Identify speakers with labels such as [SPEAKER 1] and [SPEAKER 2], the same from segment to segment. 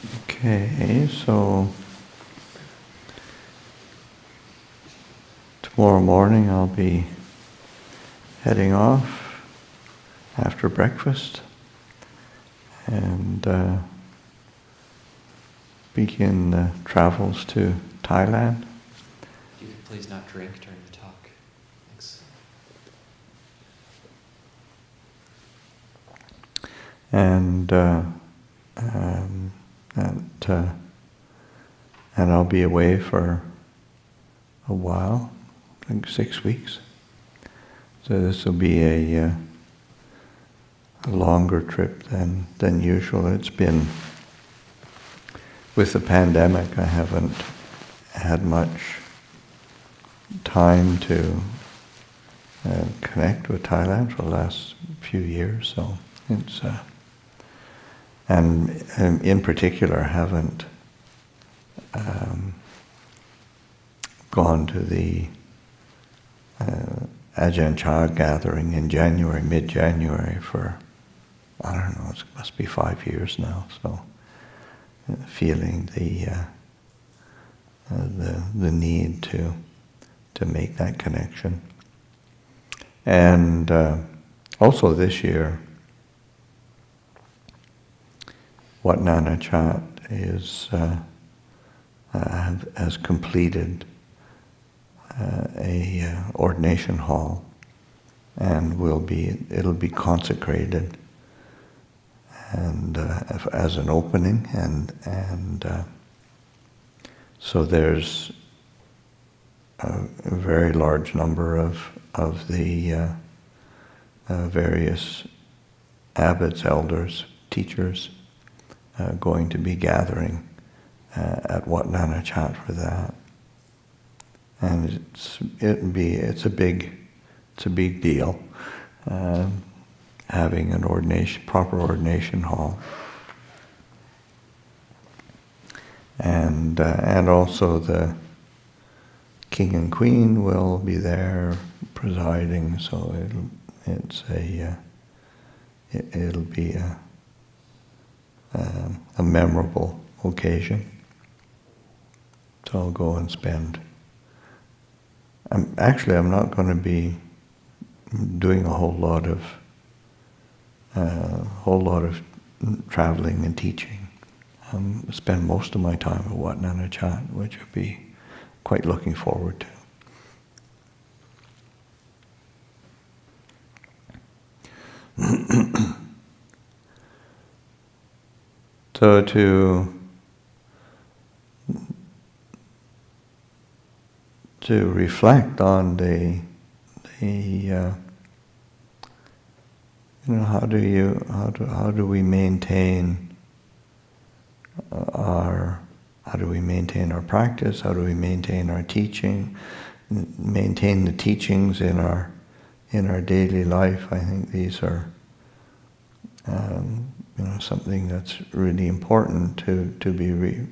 [SPEAKER 1] Okay, so tomorrow morning I'll be heading off after breakfast and begin travels to Thailand.
[SPEAKER 2] You could please not drink during the talk. Thanks.
[SPEAKER 1] And I'll be away for a while, I think 6 weeks. So this will be a longer trip than usual. It's been, with the pandemic, I haven't had much time to connect with Thailand for the last few years. So it's and in particular, haven't gone to the Ajahn Chah gathering in January, mid-January for, I don't know, it must be 5 years now. So feeling the need to make that connection. And also this year, Wat Nana Chat has completed a ordination hall, and it'll be consecrated and as an opening, and so there's a very large number of the various abbots, elders, teachers going to be gathering at Wat Nana Chat for that, and it's a big deal having an proper ordination hall, and also the King and Queen will be there presiding, so it'll be a memorable occasion. So I'll go and spend. I'm not going to be doing a whole lot of traveling and teaching. Spend most of my time at Wat Nana Chat, which I'll be quite looking forward to. So to reflect on how do we maintain our practice? How do we maintain our teaching? Maintain the teachings in our daily life. I think these are something that's really important to be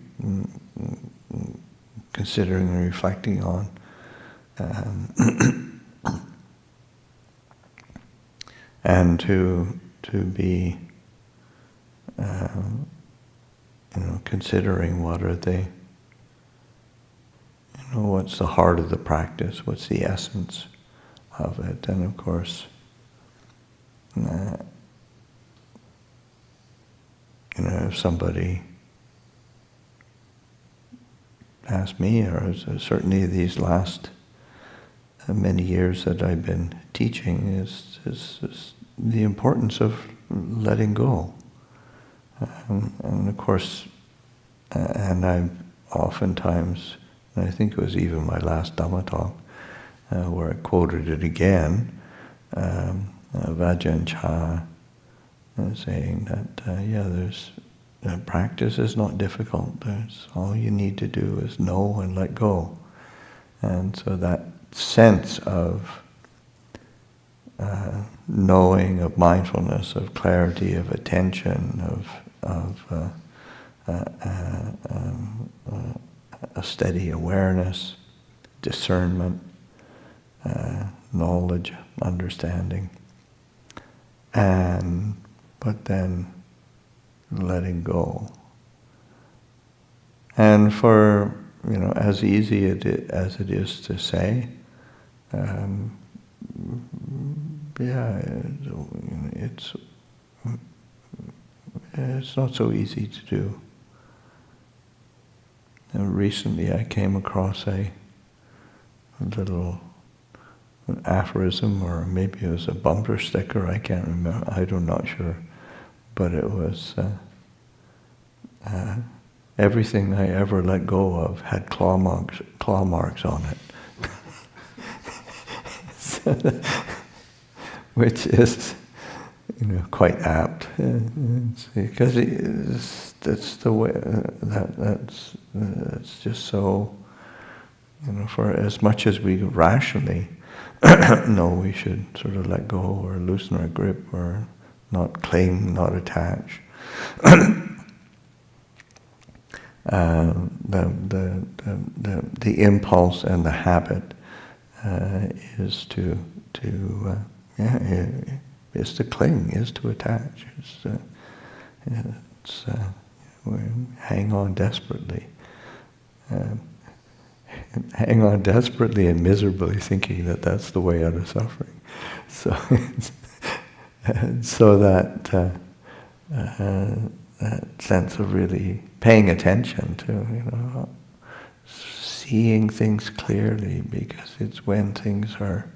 [SPEAKER 1] considering and reflecting on. And to be considering what's the heart of the practice, what's the essence of it, and of course if somebody asked me, or certainly these last many years that I've been teaching, is the importance of letting go. And of course, and I've oftentimes, and I think it was even my last Dhamma talk, where I quoted it again, Ajahn Chah saying that practice is not difficult. All you need to do is know and let go. And so that sense of knowing, of mindfulness, of clarity, of attention, of a steady awareness, discernment, knowledge, understanding, but then letting go And for, as easy as it is to say, it's not so easy to do. And recently I came across a little aphorism, or maybe it was a bumper sticker, I can't remember, I'm not sure, but it was everything I ever let go of had claw marks on it. Which is, quite apt, because that's the way. That's just so. For as much as we rationally know we should sort of let go or loosen our grip or not cling, not attach. The impulse and the habit is to cling, is to attach. We hang on desperately. Hang on desperately and miserably, thinking that that's the way out of suffering. So that sense of really paying attention to, seeing things clearly, because it's when things are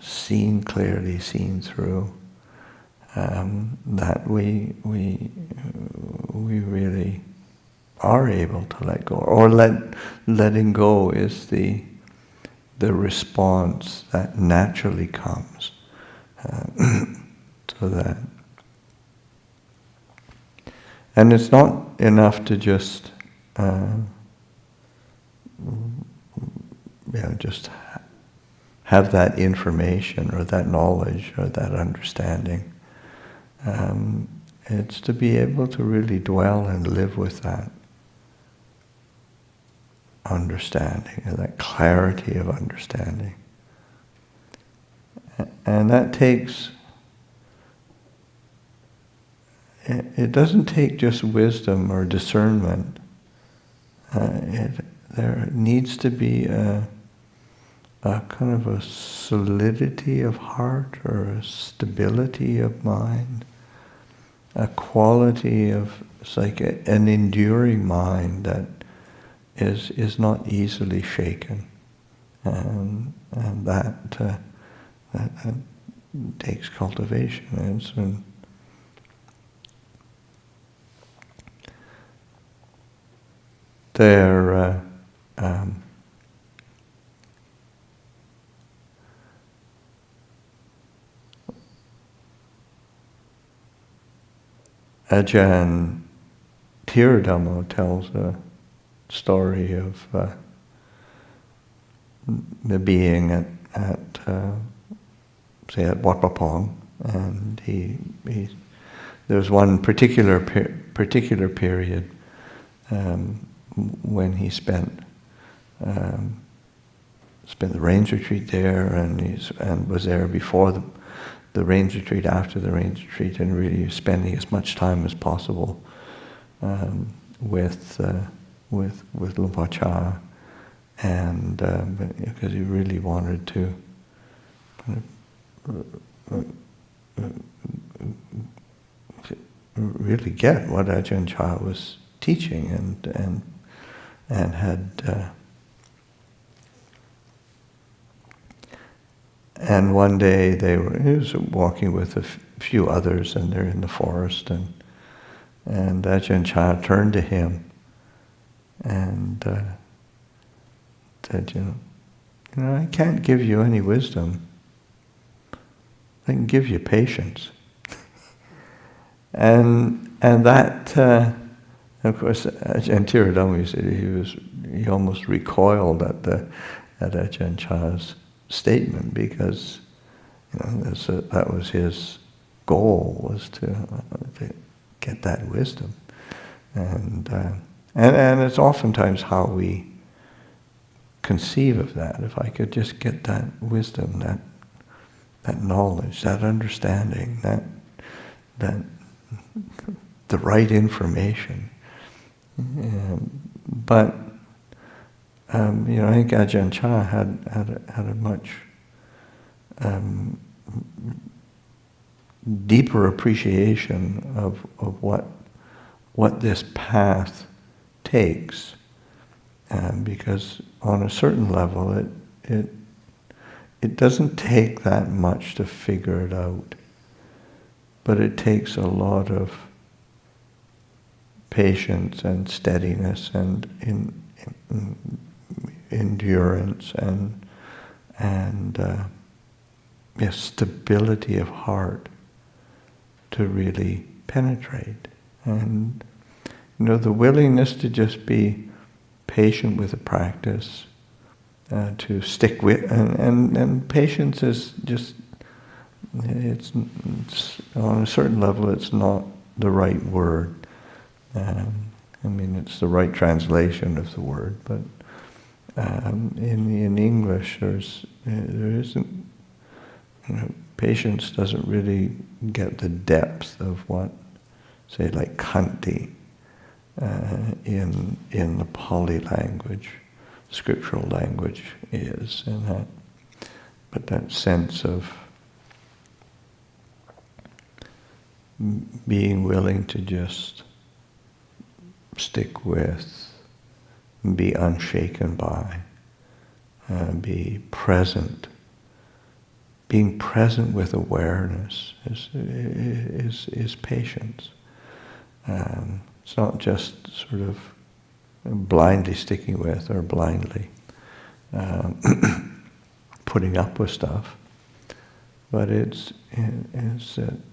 [SPEAKER 1] seen clearly, seen through, that we really are able to let go, or letting go is the response that naturally comes to that. And it's not enough to just just have that information or that knowledge or that understanding. It's to be able to really dwell and live with that understanding, that clarity of understanding. And that takes, it doesn't take just wisdom or discernment. There needs to be a kind of a solidity of heart or a stability of mind, a quality of, it's like an enduring mind that is not easily shaken, and that takes cultivation. And there, Ajahn Tiradhammo tells a story of the being at say at Wat Pah Pong, and there was one particular period when he spent the rains retreat there, and was there before the rains retreat, after the rains retreat, and really spending as much time as possible with Luang Por Cha, and because he really wanted to kind of really get what Ajahn Chah was teaching, and had. And one day he was walking with a few others, and they're in the forest, and Ajahn Chah turned to him and said, I can't give you any wisdom. I can give you patience. and that, of course, Ajahn Tiradhammo said he almost recoiled at Ajahn Chah's statement, because that was his goal, was to get that wisdom, and it's oftentimes how we conceive of that. If I could just get that wisdom, that knowledge, that understanding, that the right information, But I think Ajahn Chah had a much deeper appreciation of what this path takes, because on a certain level it doesn't take that much to figure it out, but it takes a lot of patience and steadiness and endurance and stability of heart to really penetrate. And the willingness to just be patient with the practice, to stick with, and patience is just, it's on a certain level it's not the right word. It's the right translation of the word, but in English there isn't, patience doesn't really get the depth of what, say, like khanti in the Pali language, scriptural language is, but that sense of being willing to just stick with, be unshaken by, be present. Being present with awareness is patience. It's not just sort of blindly sticking with or blindly putting up with stuff, but it's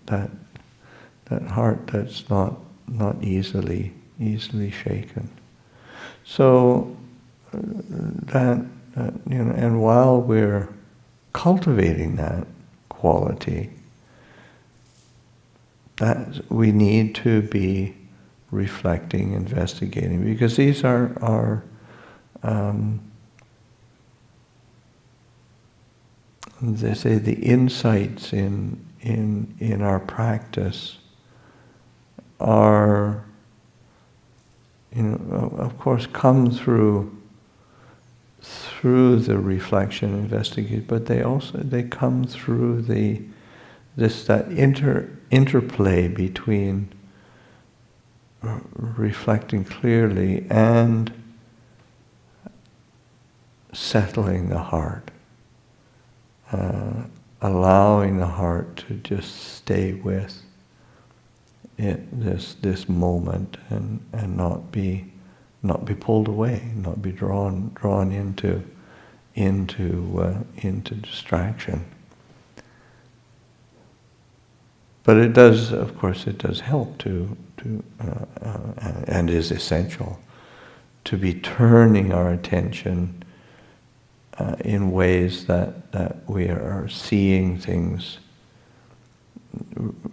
[SPEAKER 1] that heart that's not easily shaken. So and while we're cultivating that quality, that we need to be reflecting, investigating, because these are they say the insights in our practice are, of course, come through the reflection, investigate, but they come through that interplay between reflecting clearly and settling the heart, allowing the heart to just stay with this moment and not be pulled away, not be drawn into distraction. But it does, of course, help to and is essential to be turning our attention in ways that we are seeing things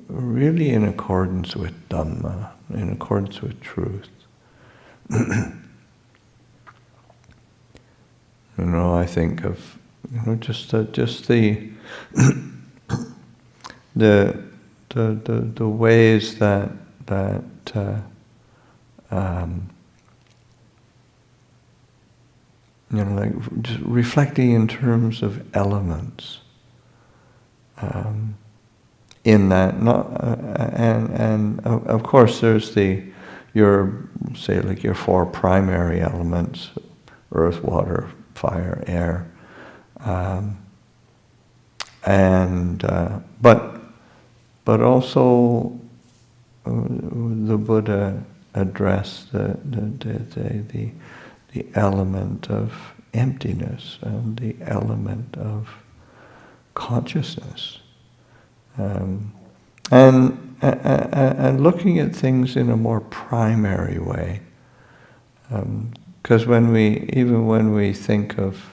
[SPEAKER 1] really in accordance with Dhamma, in accordance with truth. I think of just the ways that like just reflecting in terms of elements. In that, and of course, there's your four primary elements: earth, water, fire, air, but also the Buddha addressed the element of emptiness and the element of consciousness. And looking at things in a more primary way, because when we think of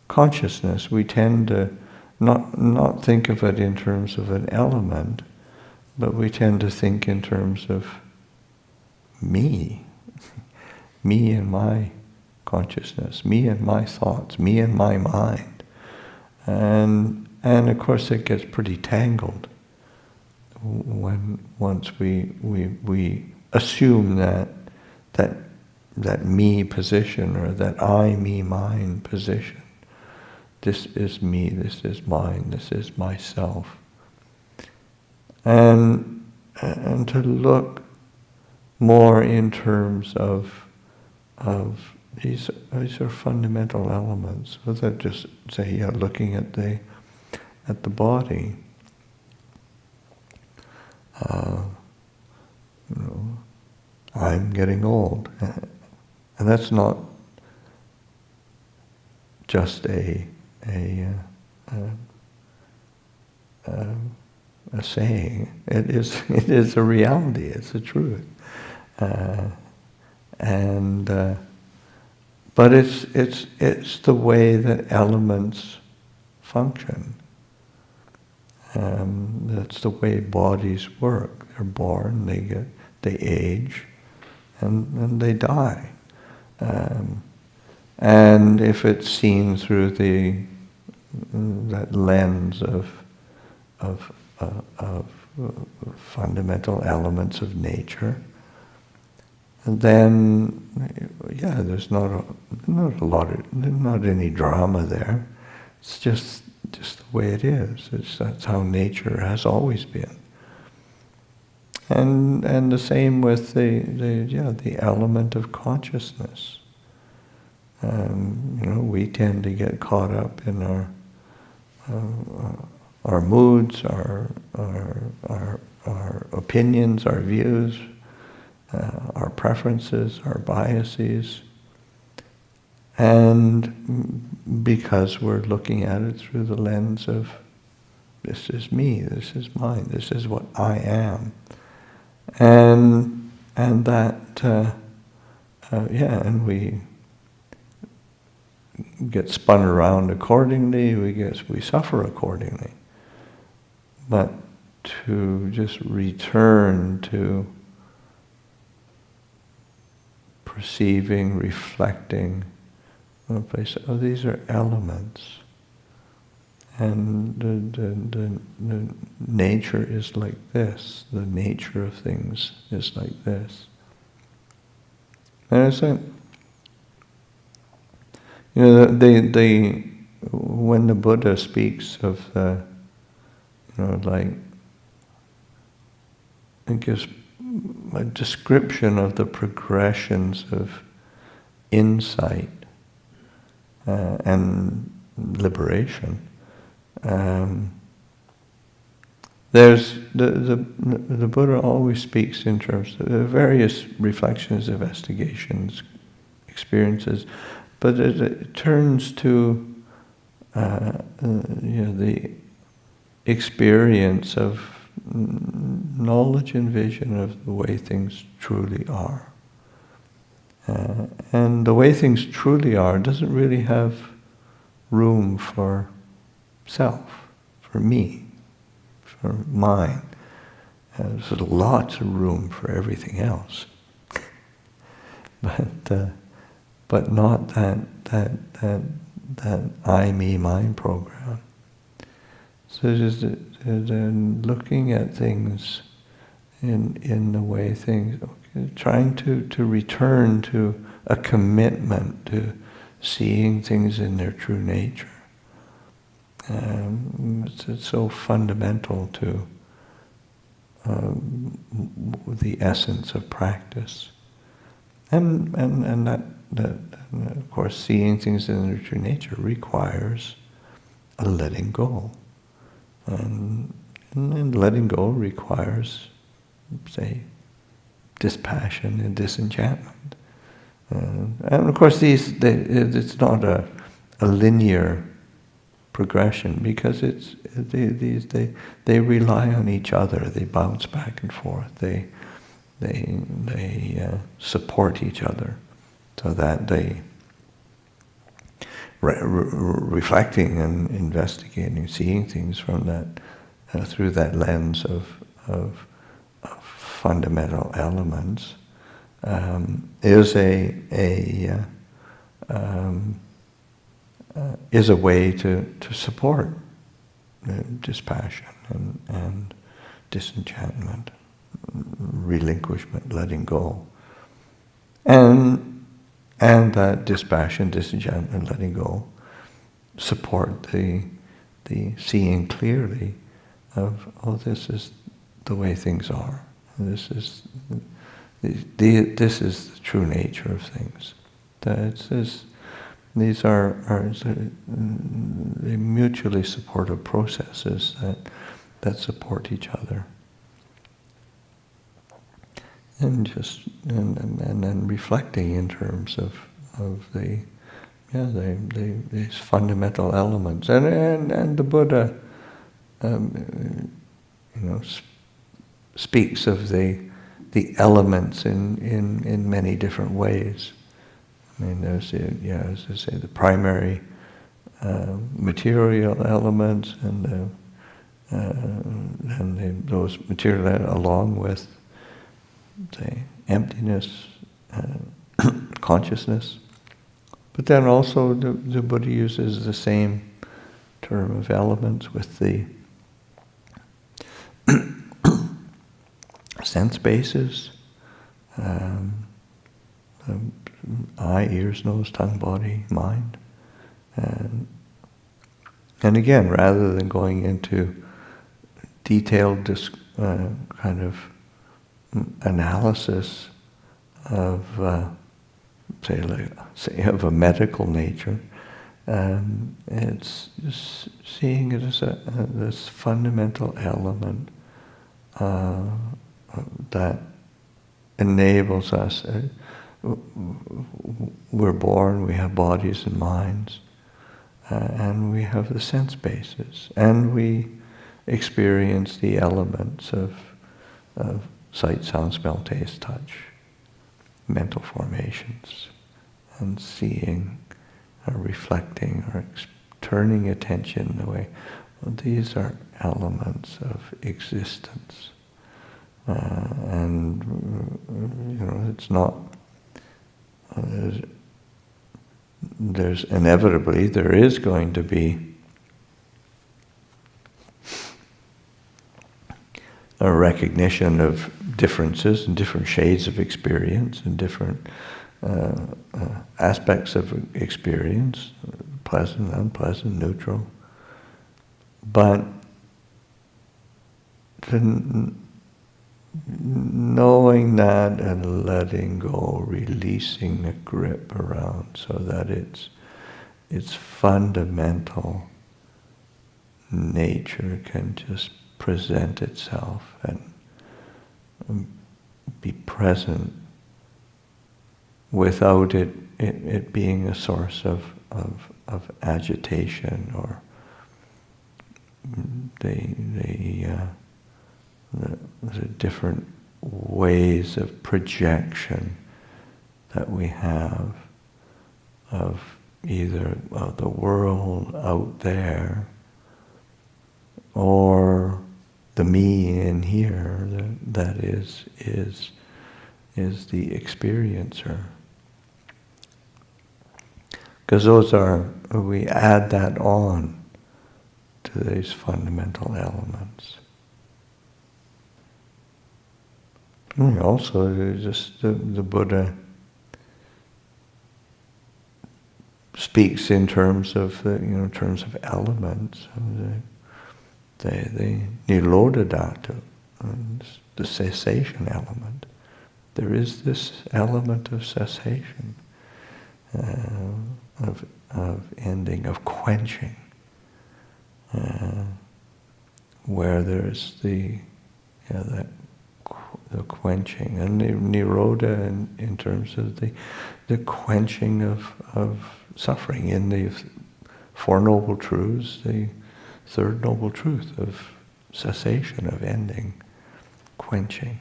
[SPEAKER 1] consciousness, we tend to not think of it in terms of an element, but we tend to think in terms of me and my consciousness, me and my thoughts, me and my mind, and of course it gets pretty tangled once we assume that that me position, or that I, me, mine position. This is me, this is mine, this is myself. And to look more in terms of these are fundamental elements, without just say, looking at the body. I'm getting old, and that's not just a saying. It is a reality. It's a truth, but it's the way that elements function. That's the way bodies work. They're born, they age, and they die. And if it's seen through that lens of fundamental elements of nature, then there's not any drama there. It's just the way it is. That's how nature has always been. And the same with the element of consciousness. We tend to get caught up in our moods, our opinions, our views, our preferences, our biases, and because we're looking at it through the lens of this is me, this is mine, this is what I am, and that and we get spun around accordingly. We suffer accordingly. But to just return to perceiving, reflecting, a place. These are elements, and the nature is like this. The nature of things is like this. And I say, when the Buddha speaks of it gives a description of the progressions of insight and liberation. There's the Buddha always speaks in terms of various reflections, investigations, experiences, but it turns to the experience of knowledge and vision of the way things truly are. And the way things truly are doesn't really have room for self, for me, for mine. There's lots of room for everything else, but not that I, me, mine program. So just looking at things in the way things, trying to return to a commitment to seeing things in their true nature. It's so fundamental to the essence of practice, and that of course seeing things in their true nature requires a letting go, and letting go requires, say, dispassion and disenchantment, and of course it's not a linear progression, because they rely on each other. They bounce back and forth. They support each other, so that they reflecting and investigating, seeing things from that through that lens of fundamental elements is a way to support dispassion and disenchantment, relinquishment, letting go. And that dispassion, disenchantment, letting go, support the seeing clearly of, oh, this is the way things are. This is this is the true nature of things. These are the mutually supportive processes that support each other. And then reflecting in terms of these fundamental elements, and the Buddha, speaks of the elements in many different ways. I mean, there's as I say, the primary material elements, and those material along with say emptiness, consciousness. But then also the Buddha uses the same term of elements with the sense bases, eye, ears, nose, tongue, body, mind. And again, rather than going into detailed kind of analysis of, say of a medical nature, it's just seeing it as this fundamental element that enables us. We're born, we have bodies and minds, and we have the sense bases, and we experience the elements of sight, sound, smell, taste, touch, mental formations, and seeing, or reflecting, or turning attention the way, well, these are elements of existence. And it's not, there is going to be a recognition of differences and different shades of experience and different aspects of experience, pleasant, unpleasant, neutral. But knowing that and letting go, releasing the grip around, so that its fundamental nature can just present itself and be present without it being a source of agitation or the different ways of projection that we have of either the world out there or the me in here that is the experiencer. Because we add that on to these fundamental elements. And also, just the Buddha speaks in terms of elements. The nirodha dhatu, the cessation element. There is this element of cessation, of ending, of quenching, where there's the quenching, and nirodha in terms of the quenching of suffering in the Four Noble Truths, the third noble truth of cessation, of ending, quenching,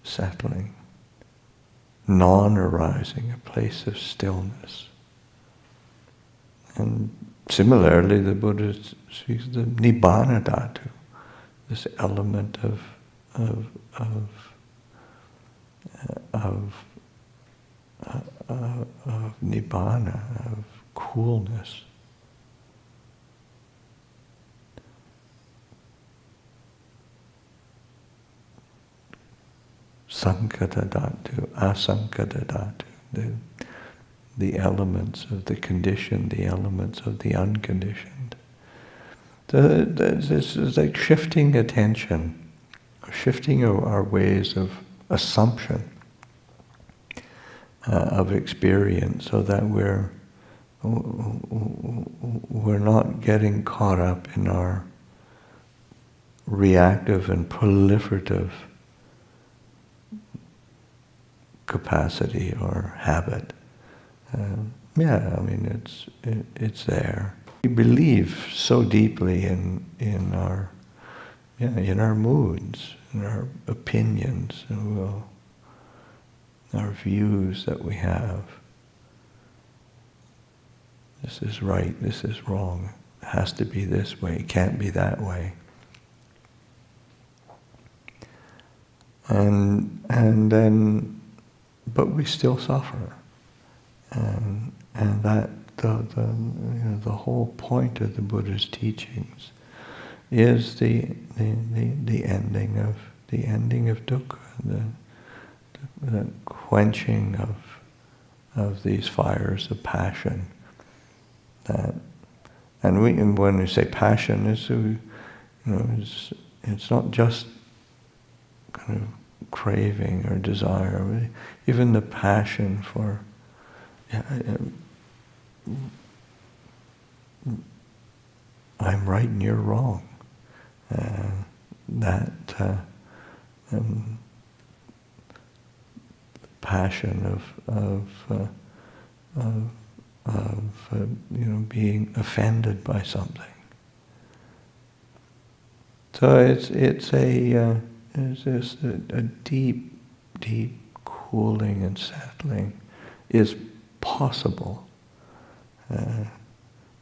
[SPEAKER 1] settling, non-arising, a place of stillness. And similarly, the Buddha speaks of the nibbana dhatu, this element of nibbana, of coolness. sankata dhatu, the elements of the conditioned, the elements of the unconditioned. This is like shifting attention, shifting our ways of assumption, of experience, so that we're not getting caught up in our reactive and proliferative capacity or habit. It's there. We believe so deeply in our moods, in our opinions, our views that we have. This is right, this is wrong. It has to be this way, it can't be that way. And then, but we still suffer. And that the whole point of the Buddha's teachings is the ending of dukkha, the quenching of these fires of passion. And when we say passion, it's not just kind of craving or desire. Even the passion for I'm right and you're wrong. Passion of being offended by something. So it's a deep cooling and settling is possible,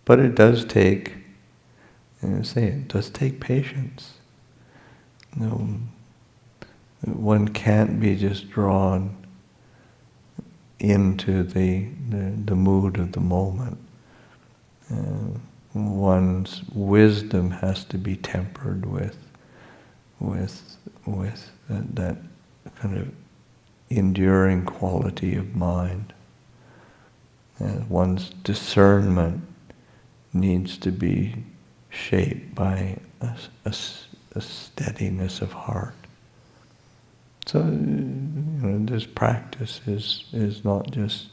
[SPEAKER 1] but it does take. It does take patience. One can't be just drawn into the mood of the moment. One's wisdom has to be tempered with that kind of enduring quality of mind. One's discernment needs to be shaped by a steadiness of heart. So, this practice is not just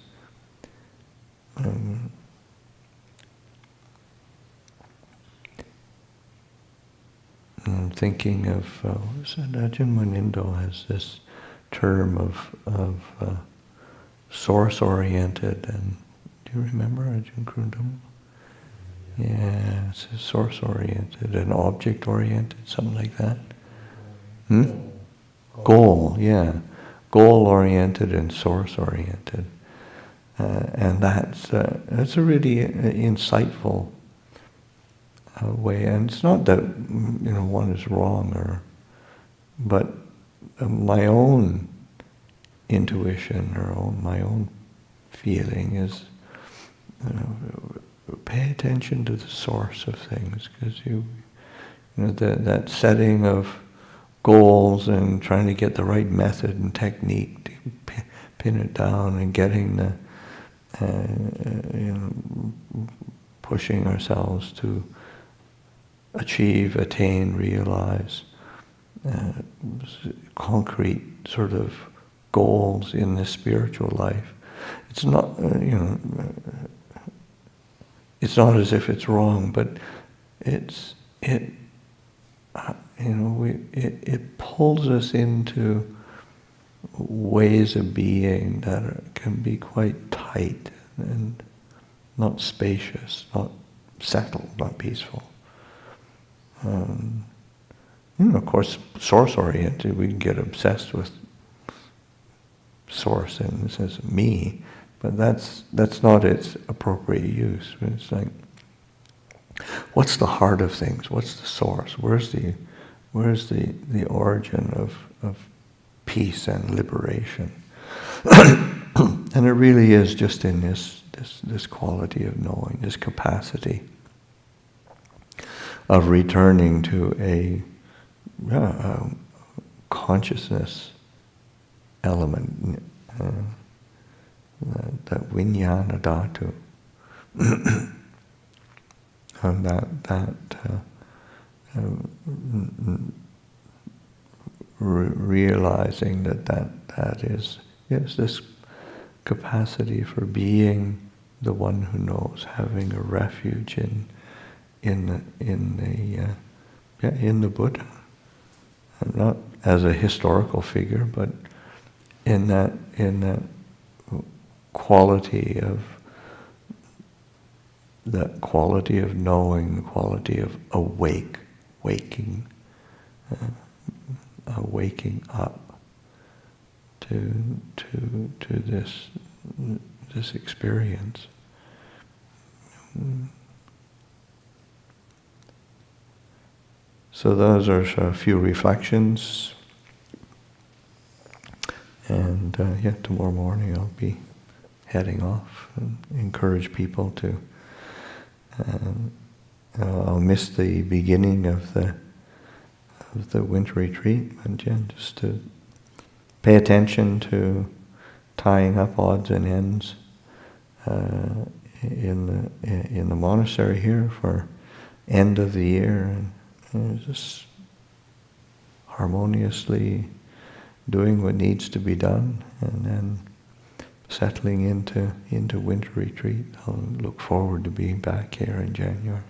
[SPEAKER 1] thinking of Ajahn Munindo has this term of source-oriented, and do you remember Ajahn Krundam? Yeah, it's source-oriented and object-oriented, something like that. Goal, yeah. Goal-oriented and source-oriented. And that's a really insightful way. And it's not that one is wrong, but my own intuition or my own feeling is pay attention to the source of things, because that setting of goals and trying to get the right method and technique to pin it down and getting the pushing ourselves to achieve, attain, realize concrete sort of goals in the spiritual life. It's not it's not as if it's wrong, but it pulls us into ways of being that can be quite tight and not spacious, not settled, not peaceful. Of course, source-oriented, we can get obsessed with source and it says me, but that's not its appropriate use. It's like, what's the heart of things? What's the source? Where's the origin of peace and liberation? And it really is just in this quality of knowing, this capacity of returning to a consciousness element, that viññāna dhātu, and realizing that is this capacity for being the one who knows, having a refuge in the Buddha, and not as a historical figure, but in that quality of knowing, the quality of waking up to this experience. So those are a few reflections, and tomorrow morning I'll be heading off and encourage people to. I'll miss the beginning of the winter retreat, and just to pay attention to tying up odds and ends in the monastery here for end of the year, and just harmoniously doing what needs to be done, and then settling into winter retreat. I'll look forward to being back here in January.